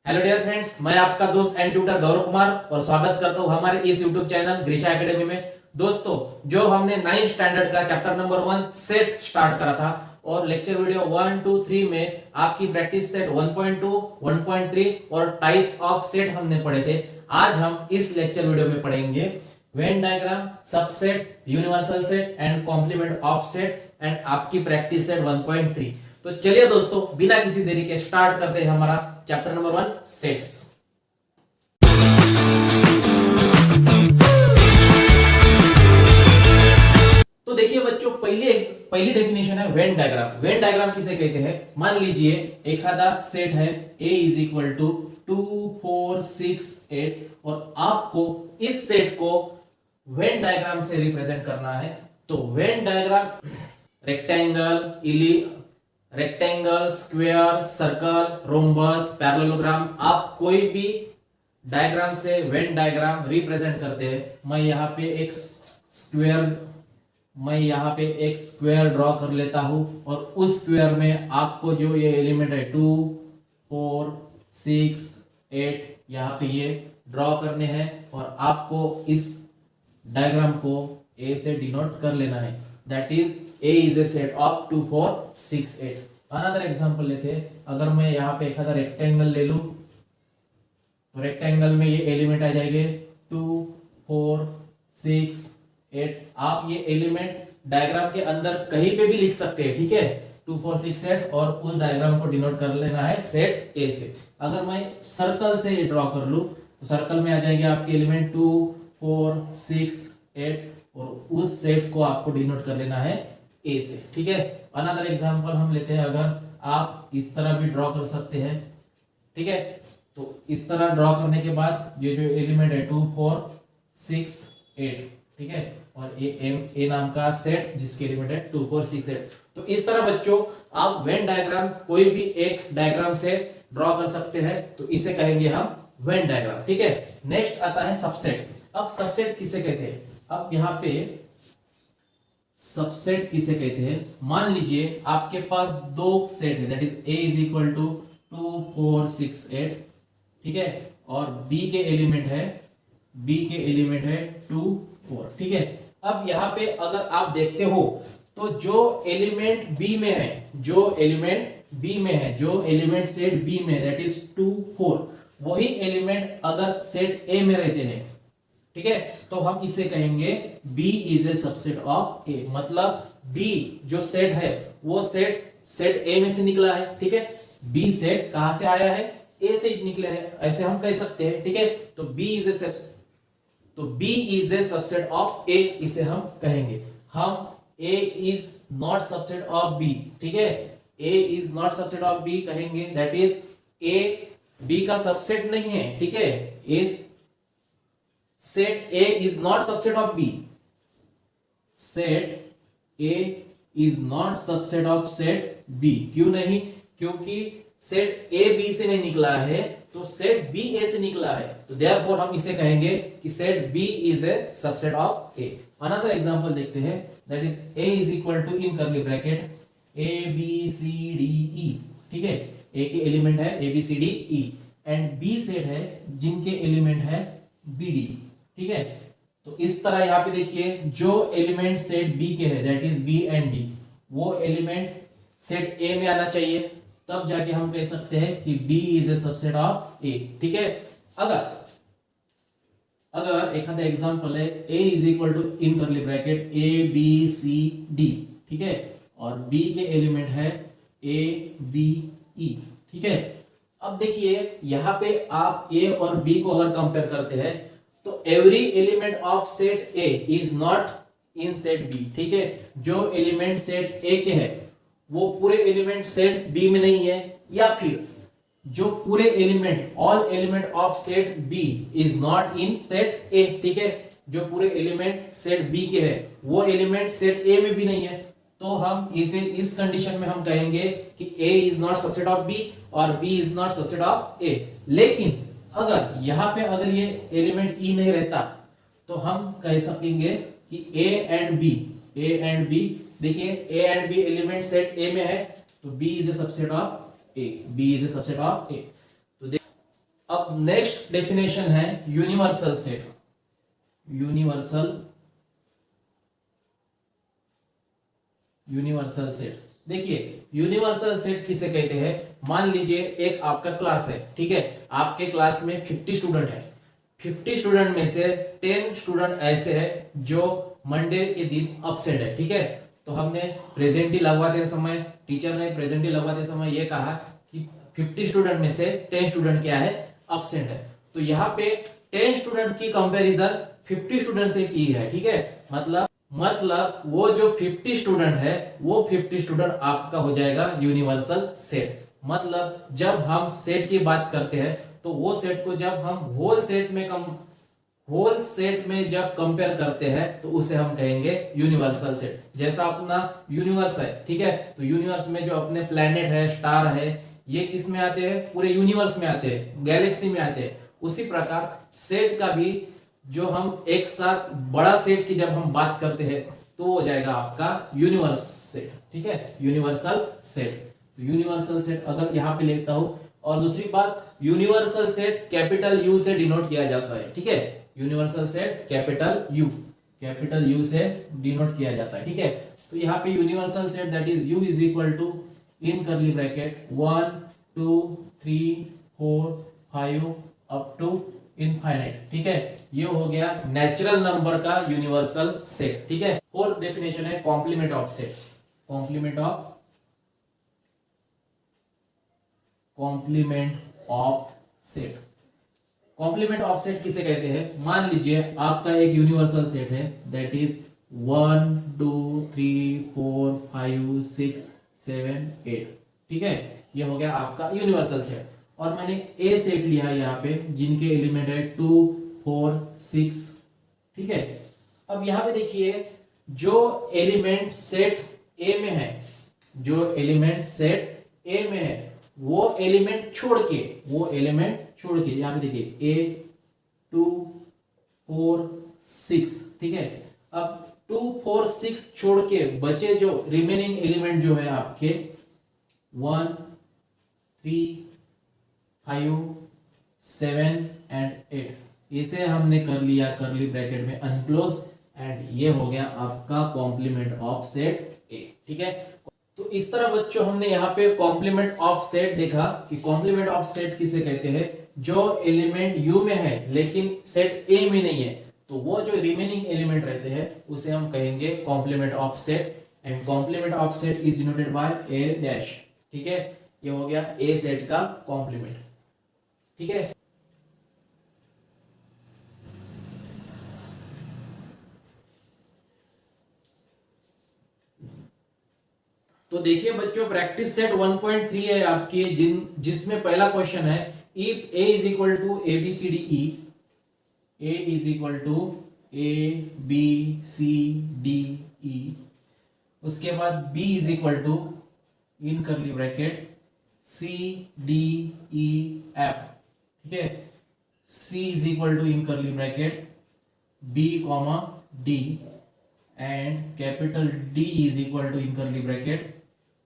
Hello dear friends, मैं आपका दोस्त एंड ट्यूटर गौरव कुमार और स्वागत करता हूं हमारे इस यूट्यूब चैनल ग्रीशा एकेडमी में। दोस्तों, जो हमने 9th स्टैंडर्ड का चैप्टर नंबर 1 सेट स्टार्ट करा था और लेक्चर वीडियो 1, 2, 3 में आपकी प्रैक्टिस सेट 1.2, 1.3 और टाइप्स ऑफ सेट हमने पढ़े थे। आज हम इस लेक्चर वीडियो में पढ़ेंगे Venn diagram, subset, universal set and complement of set and आपकी प्रैक्टिस सेट 1.3। तो चलिए दोस्तों, बिना किसी देरी के स्टार्ट करते हैं हमारा चैप्टर नंबर 1 सेट्स। तो देखिए बच्चों, पहली डेफिनेशन है वेन डायग्राम। वेन डायग्राम किसे कहते हैं? मान लीजिए एक आधा सेट है A इज इक्वल टू 2, 4, 6, 8 और आपको इस सेट को वेन डायग्राम से रिप्रेजेंट करना है। तो Venn diagram rectangle, square, circle, rhombus, parallelogram, आप कोई भी डायग्राम से वेन डायग्राम रिप्रेजेंट करते हैं। मैं यहाँ पे एक स्क्वायर ड्रॉ कर लेता हूं और उस स्क्वायर में आपको जो ये एलिमेंट है 2, 4, 6, 8 यहाँ पे ये ड्रॉ करने हैं और आपको इस डायग्राम को A से डिनोट कर लेना है। That is A is a set of 2, 4, 6, 8। Another example लेते हैं। अगर मैं यहाँ पे एक आधा रेक्टेंगल ले लूं तो रेक्टेंगल में ये एलिमेंट आ जाएंगे 2, 4, 6, 8। आप ये एलिमेंट डायग्राम के अंदर कहीं पे भी लिख सकते हैं, ठीक है? 2, 4, 6, 8 और उस डायग्राम को डिनोट कर लेना है सेट A से। अगर मैं सर्कल से ड्रॉ कर लूं तो सर्कल में आ जाएंगे आपके एलिमेंट 2, 4, 6, 8 और उस सेट को आपको डिनोट कर लेना है A से, ठीक है? अनदर एग्जांपल हम लेते हैं। अगर आप इस तरह भी ड्रॉ कर सकते हैं, ठीक है? तो इस तरह ड्रॉ करने के बाद ये जो एलिमेंट है 2, 4, 6, 8, ठीक है? और ए नाम का सेट जिसके एलिमेंट है 2, 4, 6, 8। तो इस तरह बच्चों आप वेन डायग्राम कोई भी एक डायग्राम से ड्रॉ कर सकते हैं, तो इसे कहेंगे हम वेन डायग्राम, ठीक है? नेक्स्ट आता है सबसेट। अब सबसेट किसे कहते हैं? अब यहाँ पे सबसेट किसे कहते हैं? मान लीजिए आपके पास दो सेट है, that is A is equal to 2, 4, 6, 8, ठीक है? और B के एलिमेंट है 2, 4, ठीक है? अब यहाँ पे अगर आप देखते हो तो जो एलिमेंट B में है, जो एलिमेंट सेट B में है दैट इज 2, 4, वही एलिमेंट अगर सेट A में रहते हैं, ठीक है? तो हम इसे कहेंगे B is a subset of A। मतलब B जो सेट है वो सेट A में से निकला है, ठीक है? B सेट कहां से आया है? A से निकले हैं, ऐसे हम कह सकते हैं, ठीक है? तो B is a subset of A, इसे हम कहेंगे। हम A is not subset of B, ठीक है? A is not subset of B कहेंगे, दैट इज A B का सबसेट नहीं है, ठीक है? Set A is not subset of B. Set A is not subset of set B. क्यों नहीं? क्योंकि सेट A B से नहीं निकला है, तो सेट B A से निकला है। तो therefore हम इसे कहेंगे कि set B is a subset of A. Another example देखते हैं, that is A is equal to in curly bracket A B C D E, ठीक है? A के एलिमेंट है A B C D E and B set है जिनके element है B D, ठीक है? तो इस तरह यहाँ पे देखिए, जो एलिमेंट सेट B के है that is B and D, वो एलिमेंट सेट A में आना चाहिए, तब जाके हम कह सकते हैं कि B is a subset of A, ठीक है? अगर एक आधा एग्जांपल है A is equal to in curly bracket A B C D, ठीक है? और B के एलिमेंट है A B E, ठीक है? अब देखिए यहाँ पे आप A और B को अगर कंपेयर करते हैं तो every element of set A is not in set B, ठीक है? जो एलिमेंट सेट A के है वो पूरे एलिमेंट सेट B में नहीं है, या फिर जो पूरे element all element of set B is not in set A, ठीक है? जो पूरे एलिमेंट सेट B के है वो एलिमेंट सेट A में भी नहीं है, तो हम इसे इस कंडीशन में हम कहेंगे कि A is not subset of B और B is not subset of A। लेकिन अगर यहाँ पे अगर ये एलिमेंट E नहीं रहता तो हम कह सकेंगे कि A एंड B, देखिए A and B element set A में है, तो B is a subset of A, B is a subset of A। अब नेक्स्ट डेफिनेशन है यूनिवर्सल सेट। यूनिवर्सल सेट, देखिए यूनिवर्सल सेट किसे कहते हैं। मान लीजिए एक आपका क्लास है, ठीक है, आपके क्लास में 50 स्टूडेंट है। 50 स्टूडेंट में से 10 स्टूडेंट ऐसे हैं जो मंडे के दिन अब्सेंट है, ठीक है। तो हमने प्रेजेंटी लगवाते समय, टीचर ने प्रेजेंटी लगवाते समय ये कहा कि 50 स्टूडेंट में से 10 स्टूडेंट क्या है, अब्सेंट है। तो यहाँ पे 10 स्टूडेंट की कंपैरिजन 50 स्टूडेंट से की है, ठीक है। मतलब वो जो 50 स्टूडेंट है वो 50 स्टूडेंट आपका हो जाएगा यूनिवर्सल सेट। मतलब जब हम सेट की बात करते हैं तो वो सेट को जब हम होल सेट में जब कंपेयर करते हैं तो उसे हम कहेंगे यूनिवर्सल सेट। जैसा अपना यूनिवर्स है, ठीक है, तो यूनिवर्स में जो अपने प्लैनेट है, स्टार है, ये किस में आते हैं, पूरे यूनिवर्स में आते हैं, गैलेक्सी में आते हैं। उसी प्रकार सेट का भी जो हम एक साथ बड़ा सेट की जब हम बात करते हैं तो हो जाएगा आपका यूनिवर्स सेट, ठीक है, यूनिवर्सल सेट। तो यूनिवर्सल सेट अगर यहाँ पे लेता हूं, और दूसरी बात यूनिवर्सल सेट कैपिटल यू से डिनोट किया जाता है, ठीक है। यूनिवर्सल सेट कैपिटल यू से डिनोट किया जाता है, ठीक है। तो यहाँ पे universal set that is U is equal to in curly bracket 1 2 3 4 5 up to infinite, ठीक है। ये हो गया नेचुरल नंबर का यूनिवर्सल सेट, ठीक है। फोर्थ डेफिनेशन है complement of set. Complement of set किसे कहते हैं। मान लीजिए आपका एक यूनिवर्सल सेट है दैट इज 1 2 3 4 5 6 7 8, ठीक है। ये हो गया आपका यूनिवर्सल सेट। और मैंने ए सेट लिया है यहाँ पे जिनके एलिमेंट है 2 4 6, ठीक है। अब यहाँ पे देखिए जो एलिमेंट सेट ए में है, वो एलिमेंट छोड़ के यहाँ पे देखिए ए 2 4 6, ठीक है। अब 2 4 6 छोड़ के बचे जो रिमेनिंग एलिमेंट जो है आपके 1 3 5 7 एंड 8, इसे हमने कर लिया करली ब्रैकेट में अनक्लोज, एंड ये हो गया आपका कॉम्प्लीमेंट ऑफ सेट ए, ठीक है। तो इस तरह बच्चों हमने यहाँ पे कॉम्प्लीमेंट ऑफ सेट देखा कि कॉम्प्लीमेंट ऑफ सेट किसे कहते हैं, जो एलिमेंट यू में है लेकिन सेट ए में नहीं है, तो वो जो रिमेनिंग एलिमेंट रहते हैं उसे हम कहेंगे complement of set, and complement of set is denoted by a dash, ठीक है। ये हो गया ए सेट का कॉम्प्लीमेंट, ठीक है। तो देखिए बच्चों प्रैक्टिस सेट 1.3 है आपकी, जिसमें पहला क्वेश्चन है if A is equal to A B C D E, A is equal to A B C D E, उसके बाद B is equal to in curly bracket C D E F, ठीक है। C is equal to in curly bracket B comma D, and capital D is equal to in curly bracket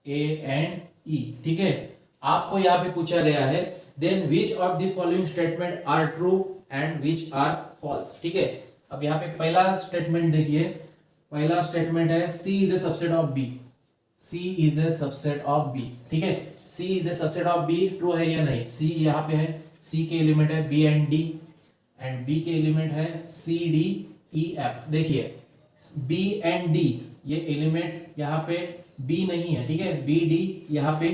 A and ई, ठीक है। आपको यहाँ पे पूछा गया है then which of the following statement are true and which are false, ठीक है। अब यहाँ पे पहला स्टेटमेंट देखिए, पहला स्टेटमेंट है C is a subset of B, C is a subset of B, ठीक है। C is a subset of B, true है या नहीं। सी यहाँ पे है, सी के एलिमेंट है B and D, and B के एलिमेंट है सी डी ई एफ। देखिए बी एंड डी ये एलिमेंट यहाँ पे बी नहीं है, ठीक है। बी डी यहाँ पे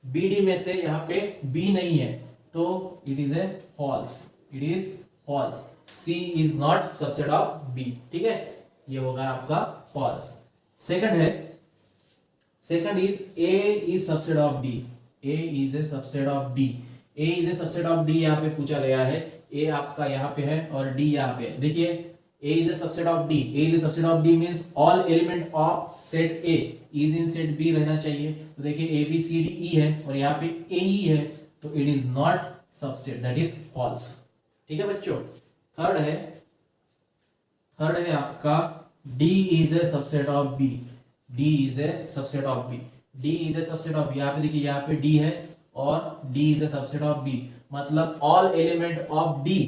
बी डी में से यहाँ पे बी नहीं है, तो it is a false, C is not subset of B, ठीक है। ये होगा आपका false. Second is A is subset of D, A is a subset of D, A is a subset of D यहाँ पे पूछा गया है। ए आपका यहाँ पे है और डी यहाँ पे है। देखिए A is a subset of D. A is a subset of D means all element of set A is in set B रहना चाहिए। तो देखिए A B C D E है और यहाँ पे A E है, तो it is not subset, that is false, ठीक है बच्चों। थर्ड है आपका D is a subset of B, D is a subset of B, D is a subset of, यहाँ पे देखिए यहाँ पे D है और D is a subset of B, मतलब all element of D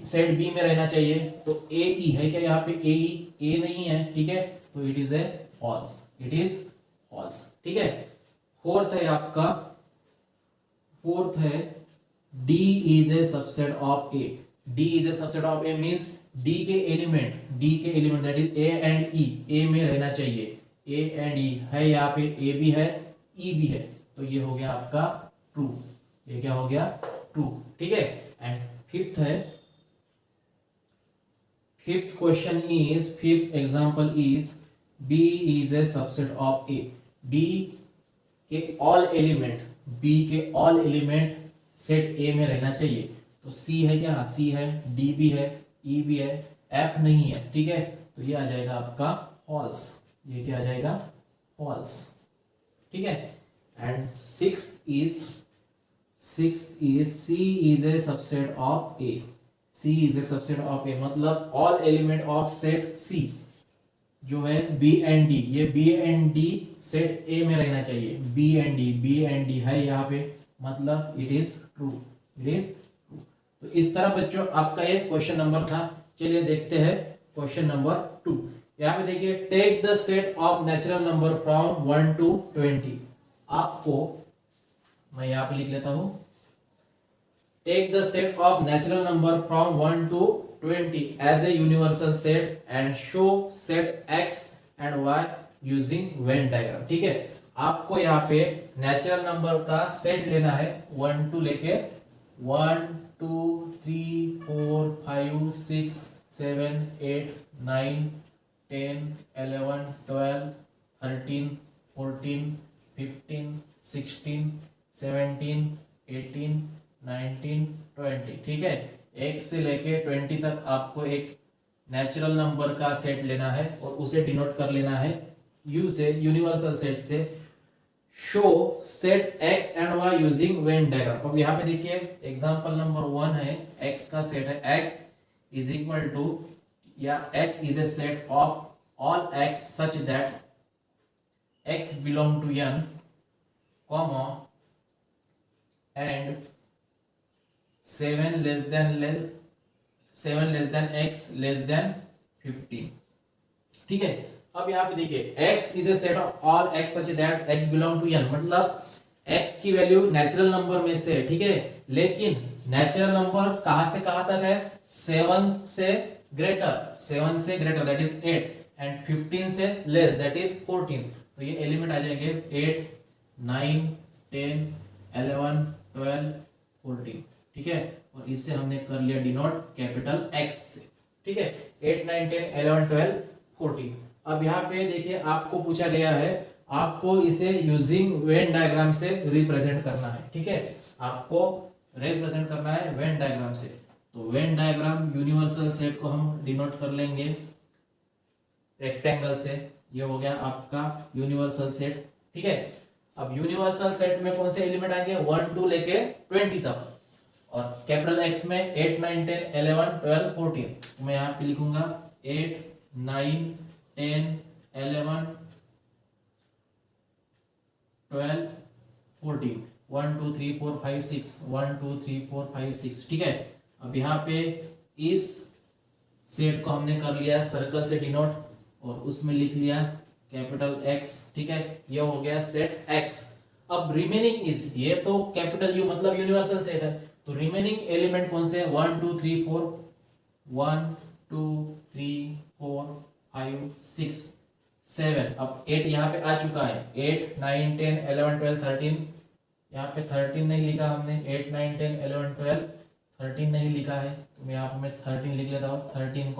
set B में रहना चाहिए। तो ए ई है क्या यहाँ पे, ए ई ए नहीं है, ठीक है, तो it is a false, it is false, ठीक है। फोर्थ है आपका, फोर्थ है D is a subset of A. D is a subset of A means D के element that is A and E A में रहना चाहिए। ए एंड ई है यहाँ पे, ए भी है ई भी है, तो ये हो गया आपका ट्रू, ये क्या हो गया ट्रू, ठीक है। एंड फिफ्थ है, fifth question is, fifth example is B is a subset of A. B के ऑल एलिमेंट, बी के ऑल एलिमेंट सेट ए में रहना चाहिए। तो सी है क्या, सी है, डी भी है, ई भी है, एफ नहीं है, ठीक है, तो ये आ जाएगा आपका फॉल्स, ये क्या आ जाएगा फॉल्स, ठीक है। And sixth is C is a subset of A. C is a subset of A मतलब all element of set C जो है बी एंड डी, ये B and D set A में रहना चाहिए। बी एंड डी है यहाँ पे, मतलब it is true, it is true. तो इस तरह बच्चों आपका ये क्वेश्चन नंबर था। चलिए देखते हैं क्वेश्चन नंबर 2। यहाँ पे देखिए, take the set of natural number from 1 to 20। आपको मैं यहाँ पे लिख लेता हूं, take the set of natural number from 1 to 20 as a universal set and show set x and y using Venn diagram, ठीक है। आपको यहाँ पे नेचुरल नंबर का सेट लेना है 1 to लेके 1 2 3 4 5 6 7 8 9 10 11 12 13 14 15 16 17 18 19 20, ठीक है। 1 से लेके 20 तक आपको एक नेचुरल नंबर का सेट लेना है और उसे डिनोट कर लेना है यू से, यूनिवर्सल सेट से। Show set x and y using Venn diagram. अब यहाँ पे देखिए एग्जांपल नंबर 1 है, x का सेट है, x इज इक्वल टू, या x is a set of all x such that x belong to n, comma and 7 less than x less than 15, ठीक है। अब यहाँ पे देखिए x is a set of all x such that x belong to n, मतलब x की value natural number में से है, ठीक है, लेकिन नेचुरल नंबर कहां से कहां तक है, 7 से ग्रेटर दैट इज 8 एंड 15 से लेस दैट इज 14। तो ये एलिमेंट आ जाएंगे 8 9 10 11 12 14, ठीक है। और इससे हमने कर लिया डिनोट कैपिटल X से, ठीक है। 8 9 10 11 12 14। अब यहाँ पे देखिए आपको पूछा गया है, आपको इसे यूजिंग वेन डायग्राम से रिप्रेजेंट करना है, ठीक है, आपको रिप्रेजेंट करना है वेन डायग्राम से। तो वेन डायग्राम यूनिवर्सल सेट को हम डिनोट कर लेंगे रेक्टेंगल से, ये हो गया आपका यूनिवर्सल सेट, ठीक है। अब यूनिवर्सल सेट में कौन से एलिमेंट आएंगे, 1 2 लेके 20 तक, और कैपिटल X में 8 9 10 11 12 14। तो मैं यहाँ पे लिखूंगा 8 9 10 11 12 14 1 2 3 4 5 6 1 2 3 4 5 6, ठीक है। अब यहाँ पे इस सेट को हमने कर लिया सर्कल से डिनोट और उसमें लिख लिया कैपिटल X, ठीक है, ये हो गया सेट X। अब रिमेनिंग इज, ये तो कैपिटल U मतलब यूनिवर्सल सेट है, तो रिमेनिंग एलिमेंट कौन से हैं, 1 2 3 4 1 2 3 4 5 6 7। अब 8 यहाँ पे आ चुका है, 8 9 10 11 12 13, यहाँ पे 13 नहीं लिखा हमने, 8 9 10 11 12 13 नहीं लिखा है, तो मैं यहाँ पे 13 लिख लेता हूँ, 13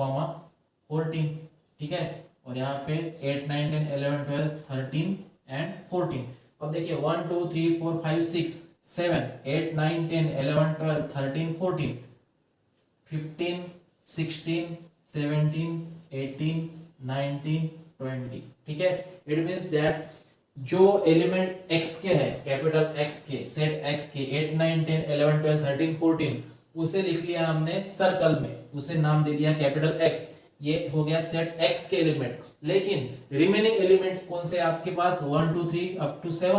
14, ठीक है। और यहाँ पे 8 9 10 11 12 13 एंड 14। अब देखिए 1 2 3 4 5 6 7 8 9 10 11 12 13 14 15 16 17 18 19 20, ठीक है। इट मींस दैट जो एलिमेंट x के है, कैपिटल X के, सेट X के 8 9 10 11 12 13 14, उसे लिख लिया हमने सर्कल में, उसे नाम दे दिया कैपिटल X, ये हो गया सेट X के एलिमेंट। लेकिन रिमेनिंग एलिमेंट कौन से आपके पास, 1 2 3 अप टू 7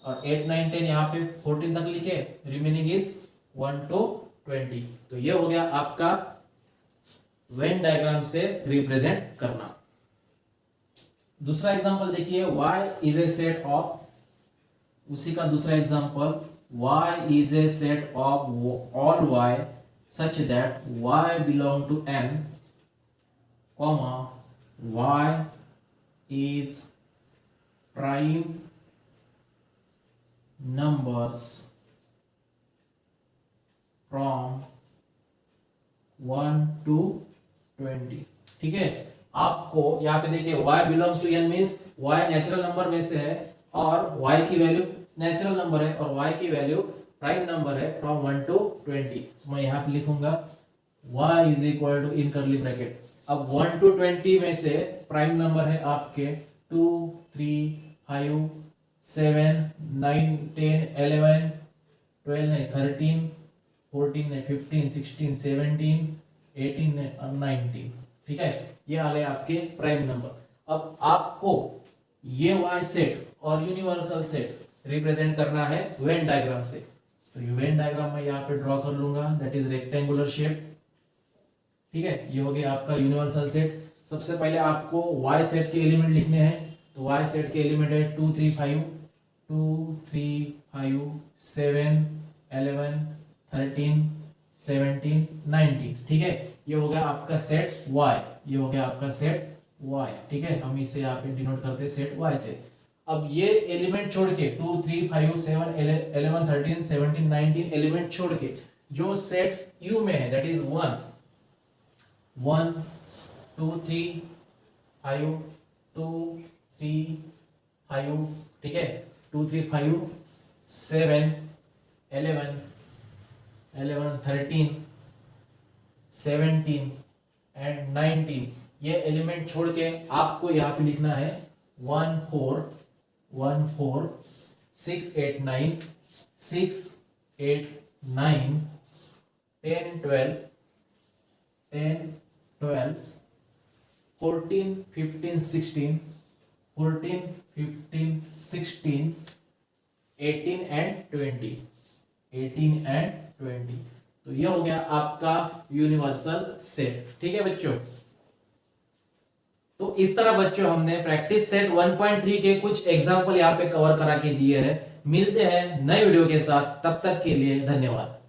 और 8 9 10 यहाँ पे 14 तक लिखे, रिमेनिंग इज 1 to 20। तो ये हो गया आपका वेन डायग्राम से रिप्रेजेंट करना। दूसरा एग्जांपल देखिए, y is a set of, उसी का दूसरा example, y is a set of all y such that y belong to n, comma y is prime numbers from 1 to 20। ठीक है, आपको यहाँ पे देखिए y belongs to n means y natural number में से है और y की वैल्यू नेचुरल नंबर है और y की वैल्यू प्राइम नंबर है फ्रॉम 1 टू 20। तो मैं यहाँ पे लिखूंगा y is equal to in curly bracket. अब 1 टू 20 में से प्राइम नंबर है आपके 2 3 5 7 9 10 11 12 नहीं 13 14 नहीं 15 16 17 18 नहीं और 19। ठीक है, ये आ गए आपके प्राइम नंबर। अब आपको ये y सेट और यूनिवर्सल सेट रिप्रेजेंट करना है वेन डायग्राम से। तो ये वेन डायग्राम मैं यहाँ पे ड्रॉ कर लूंगा, दैट इज रेक्टेंगुलर शेप। ठीक है, ये हो गया आपका यूनिवर्सल सेट। सबसे पहले आपको y सेट के एलिमेंट लिखने हैं। तो y सेट के एलिमेंट है 2 3 5 2 3 5 7 11 13 17 19। ठीक है, ये हो गया आपका सेट y, ये हो गया आपका सेट y। ठीक है, हम इसे यहाँ पे डिनोट करते हैं सेट y से। अब ये एलिमेंट छोड़ के 2 3 5 7 11 13 17 19 एलिमेंट छोड़ के जो सेट u में है दैट इज 1 2 3 5 2 3 5। ठीक है, 2 3 5 7 11 13 17 एंड 19 ये एलिमेंट छोड़ के आपको यहाँ पे लिखना है 1 4 6 8 9 6 8 9 10 12 10 12 14 15 16 14 15 16 18 एंड 20 18 एंड 20। तो ये हो गया आपका यूनिवर्सल सेट। ठीक है बच्चों, तो इस तरह बच्चों हमने प्रैक्टिस सेट 1.3 के कुछ एग्जांपल यहाँ पे कवर करा के दिए हैं। मिलते हैं नए वीडियो के साथ, तब तक के लिए धन्यवाद।